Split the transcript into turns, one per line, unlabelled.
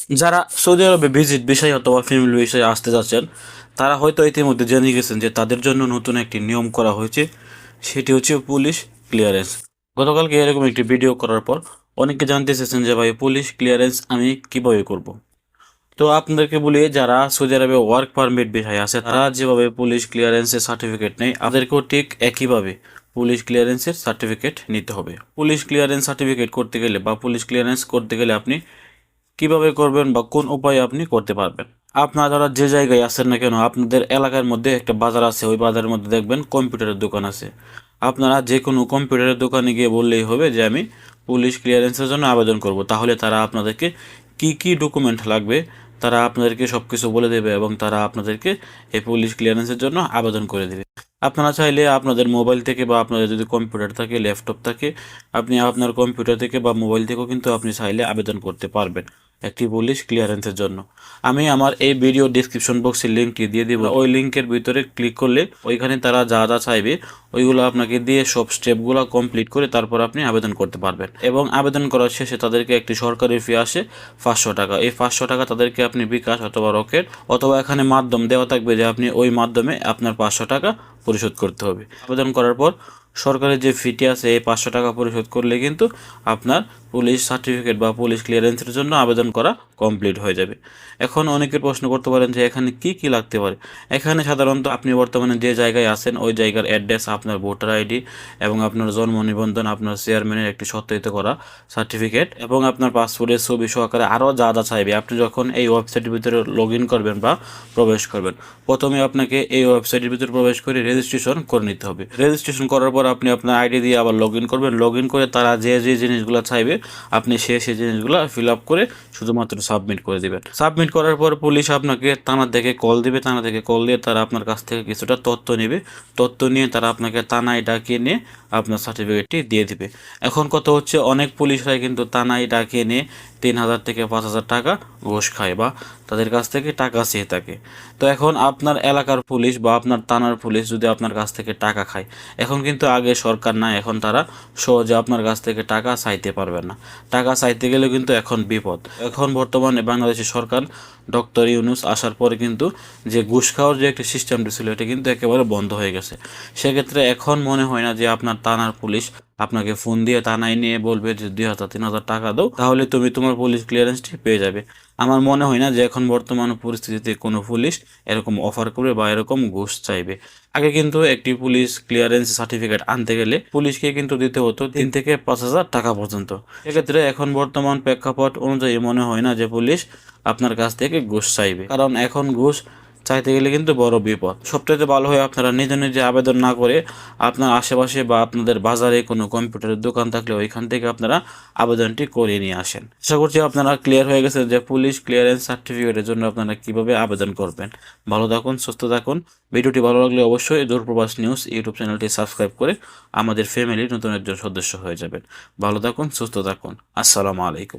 যারা সৌদি আরবে ভিজিট বিষয় অথবা ফ্যামিলি বিষয়ে আসতে যাচ্ছেন, তারা হয়তো ইতিমধ্যে জেনে গেছেন যে তাদের জন্য নতুন একটি নিয়ম করা হয়েছে, সেটি হচ্ছে পুলিশ ক্লিয়ারেন্স। গতকালকে এরকম একটি ভিডিও করার পর অনেকে জানতে চেয়েছেন যে ভাই পুলিশ ক্লিয়ারেন্স আমি কিভাবে করব। তো আপনাদেরকে বলি, যারা সৌদি আরবে ওয়ার্ক পারমিট বিষয় আছে তারা যেভাবে পুলিশ ক্লিয়ারেন্সের সার্টিফিকেট নেয়, আপনাদেরকেও ঠিক একইভাবে পুলিশ ক্লিয়ারেন্সের সার্টিফিকেট নিতে হবে। পুলিশ ক্লিয়ারেন্স সার্টিফিকেট করতে গেলে বা পুলিশ ক্লিয়ারেন্স করতে গেলে আপনি কিভাবে করবেন বা কোন উপায়ে আপনি করতে পারবেন। আপনারা যে জায়গায় আছেন না কেন, আপনাদের এলাকার মধ্যে একটা বাজার আছে, ওই বাজারের মধ্যে দেখবেন কম্পিউটারের দোকান আছে। আপনারা যে কোনো কম্পিউটারের দোকানে গিয়ে বললেই হবে যে আমি পুলিশ ক্লিয়ারেন্সের জন্য আবেদন করব, তাহলে তারা আপনাদেরকে কি কি ডকুমেন্ট লাগবে তারা আপনাদেরকে সব কিছু বলে দেবে এবং তারা আপনাদেরকে এই পুলিশ ক্লিয়ারেন্সের জন্য আবেদন করে দেবে। আপনারা চাইলে আপনাদের মোবাইল থেকে বা আপনাদের যদি কম্পিউটার থাকে, ল্যাপটপ থাকে, আপনি আপনার কম্পিউটার থেকে বা মোবাইল থেকেও কিন্তু আপনি চাইলে আবেদন করতে পারবেন একটি পুলিশ ক্লিয়ারেন্সের জন্য। আমি আমার এই ভিডিও ডিসক্রিপশন বক্সে লিঙ্কটি দিয়ে দিব, ওই লিঙ্কের ভিতরে ক্লিক করলে ওইখানে তারা যা যা চাইবে ওইগুলো আপনাকে দিয়ে সব স্টেপগুলো কমপ্লিট করে তারপর আপনি আবেদন করতে পারবেন। এবং আবেদন করার শেষে তাদেরকে একটি সরকারি ফি আসে 500 টাকা। এই 500 টাকা তাদেরকে আপনি বিকাশ অথবা রকেট অথবা এখানে মাধ্যম দেওয়া থাকবে যে আপনি ওই মাধ্যমে আপনার 500 টাকা পরিশোধ করতে হবে। আবেদন করার পর সরকারের যে ফিটি আছে এই 500 টাকা পরিশোধ করলে কিন্তু আপনার পুলিশ সার্টিফিকেট বা পুলিশ ক্লিয়ারেন্সের জন্য আবেদন করা কমপ্লিট হয়ে যাবে। এখন অনেকের প্রশ্ন করতে পারেন যে এখানে কি কি লাগতে পারে। এখানে সাধারণত আপনি বর্তমানে যে জায়গায় আছেন ওই জায়গার অ্যাড্রেস, আপনার ভোটার আইডি এবং আপনার জন্ম নিবন্ধন, আপনার চেয়ারম্যানের একটি সত্যায়িত করা সার্টিফিকেট এবং আপনার পাসপোর্টের ছবি সহকারে আরও যা যা চাইবে। আপনি যখন এই ওয়েবসাইটের ভিতরে লগ ইন করবেন বা প্রবেশ করবেন, প্রথমে আপনাকে এই ওয়েবসাইটের ভিতরে প্রবেশ করে রেজিস্ট্রেশন করে নিতে হবে। রেজিস্ট্রেশন করার পর আপনি আপনার আইডি দিয়ে আবার লগ ইন করবেন। লগ ইন করে তারা যে যে জিনিসগুলো চাইবে আপনি সেই জিনিসগুলো ফিল আপ করে শুধুমাত্র সাবমিট করে দিবেন। সাবমিট করার পর পুলিশ আপনাকে থানা থেকে কল দিবে। থানা থেকে কল দিয়ে তারা আপনার কাছ থেকে কিছুটা তথ্য নেবে। তথ্য নিয়ে তারা আপনাকে থানায় ডাকিয়ে নিয়ে আপনার সার্টিফিকেটটি দিয়ে দিবে। এখন কথা হচ্ছে, অনেক পুলিশরাই কিন্তু থানায় ডাকিয়ে নিয়ে 3,000 থেকে 5,000 টাকা ঘুষ খায় বা তাদের কাছ থেকে টাকা চেয়ে থাকে। তো এখন আপনার এলাকার পুলিশ বা আপনার থানার পুলিশ যদি আপনার কাছ থেকে টাকা খায়, এখন কিন্তু আগে সরকার না, এখন তারা সহজে আপনার কাছ থেকে টাকা চাইতে পারবে না। টাকা চাইতে গেলে কিন্তু এখন বিপদ। এখন বর্তমানে বাংলাদেশের সরকার ডক্টর ইউনূস আসার পরে কিন্তু যে ঘুষ খাওয়ার যে একটা সিস্টেমটি ছিল এটা কিন্তু একেবারে বন্ধ হয়ে গেছে। সেক্ষেত্রে এখন মনে হয় না যে আপনার থানার পুলিশ আপনাকে ফোন দিয়ে থানায় নিয়ে বলবে যে 2,000-3,000 টাকা দাও তাহলে তুমি তোমার পুলিশ ক্লিয়ারেন্সটি পেয়ে যাবে। আমার মনে হয় না যে এখন বর্তমান পরিস্থিতিতে কোনো পুলিশ এরকম অফার করবে বা এরকম ঘুষ চাইবে। আগে কিন্তু একটি পুলিশ ক্লিয়ারেন্স সার্টিফিকেট আনতে গেলে পুলিশকে কিন্তু দিতে হতো 3 থেকে 5,000 টাকা পর্যন্ত। সেক্ষেত্রে এখন বর্তমান প্রেক্ষাপট অনুযায়ী মনে হয় না যে পুলিশ আপনার কাছ থেকে ঘুষ চাইবে, কারণ এখন ঘুষ চাইতে গেলে কিন্তু বড় বিপদ। সবথেকে ভালো হয় আপনারা নিজে নিজে আবেদন না করে আপনার আশেপাশে বা আপনাদের বাজারে কোনো কম্পিউটারের দোকান থাকলে ওইখান থেকে আপনারা আবেদনটি করে নিয়ে আসেন। আশা করছি আপনারা ক্লিয়ার হয়ে গেছে যে পুলিশ ক্লিয়ারেন্স সার্টিফিকেটের জন্য আপনারা কিভাবে আবেদন করবেন। ভালো থাকুন, সুস্থ থাকুন। ভিডিওটি ভালো লাগলে অবশ্যই দূরপ্রবাস নিউজ ইউটিউব চ্যানেলটি সাবস্ক্রাইব করে আমাদের ফ্যামিলির নতুন একজন সদস্য হয়ে যাবেন। ভালো থাকুন, সুস্থ থাকুন। আসসালামু আলাইকুম।